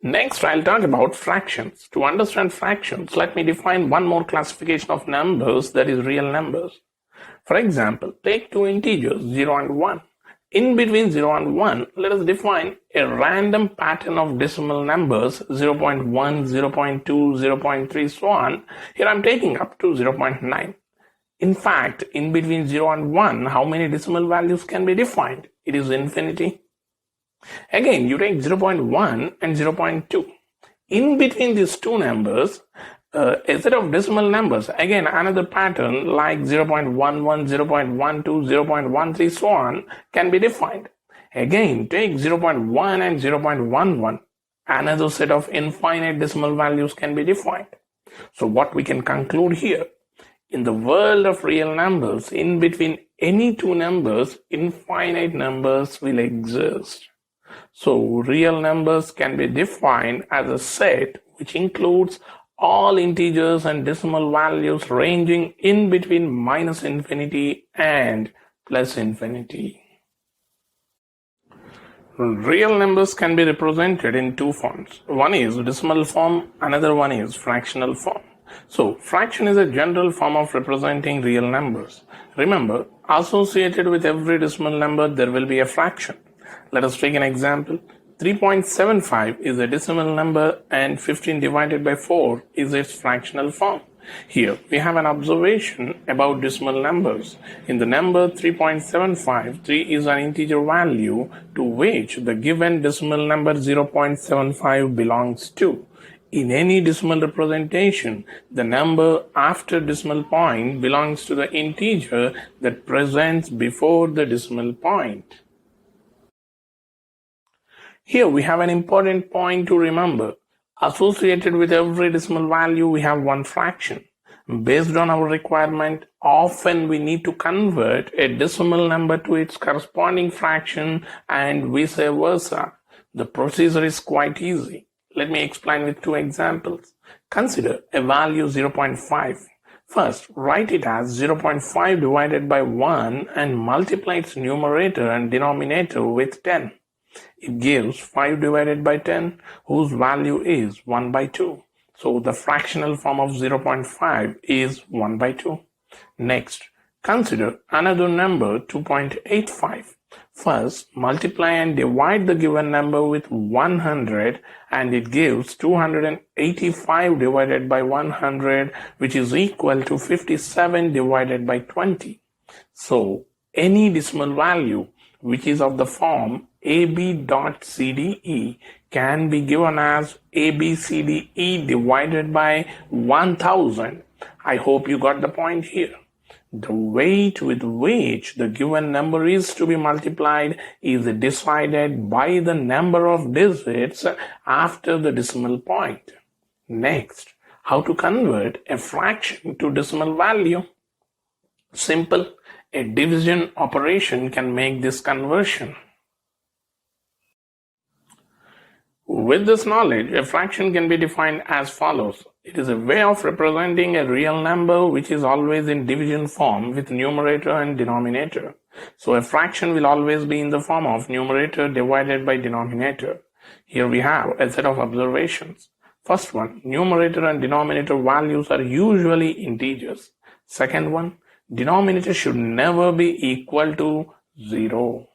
Next, I'll talk about fractions. To understand fractions, let me define one more classification of numbers, that is real numbers. For example, take two integers 0 and 1. In between 0 and 1, let us define a random pattern of decimal numbers 0.1, 0.2, 0.3, so on. Here I'm taking up to 0.9. In fact, in between 0 and 1, how many decimal values can be defined? It is infinity. Again, you take 0.1 and 0.2. In between these two numbers, a set of decimal numbers, again another pattern like 0.11, 0.12, 0.13, so on, can be defined. Again, take 0.1 and 0.11. Another set of infinite decimal values can be defined. So what we can conclude here, in the world of real numbers, in between any two numbers, infinite numbers will exist. So real numbers can be defined as a set which includes all integers and decimal values ranging in between minus infinity and plus infinity. Real numbers can be represented in two forms. One is decimal form, another one is fractional form. So, fraction is a general form of representing real numbers. Remember, associated with every decimal number, there will be a fraction. Let us take an example. 3.75 is a decimal number and 15 divided by 4 is its fractional form. Here we have an observation about decimal numbers. In the number 3.75, 3 is an integer value to which the given decimal number 0.75 belongs to. In any decimal representation, the number after decimal point belongs to the integer that presents before the decimal point. Here we have an important point to remember. Associated with every decimal value, we have one fraction. Based on our requirement, often we need to convert a decimal number to its corresponding fraction and vice versa. The procedure is quite easy. Let me explain with two examples. Consider a value 0.5. First, write it as 0.5 divided by 1 and multiply its numerator and denominator with 10. It gives 5 divided by 10, whose value is 1 by 2. So the fractional form of 0.5 is 1 by 2. Next, consider another number 2.85. First, multiply and divide the given number with 100 and it gives 285 divided by 100, which is equal to 57 divided by 20. So, any decimal value which is of the form AB.CDE can be given as ABCDE divided by 1000. I hope you got the point here. The weight with which the given number is to be multiplied is decided by the number of digits after the decimal point. Next, how to convert a fraction to decimal value? Simple. A division operation can make this conversion. With this knowledge, a fraction can be defined as follows. It is a way of representing a real number which is always in division form with numerator and denominator. So a fraction will always be in the form of numerator divided by denominator. Here we have a set of observations. First one, numerator and denominator values are usually integers. Second one, denominator should never be equal to 0.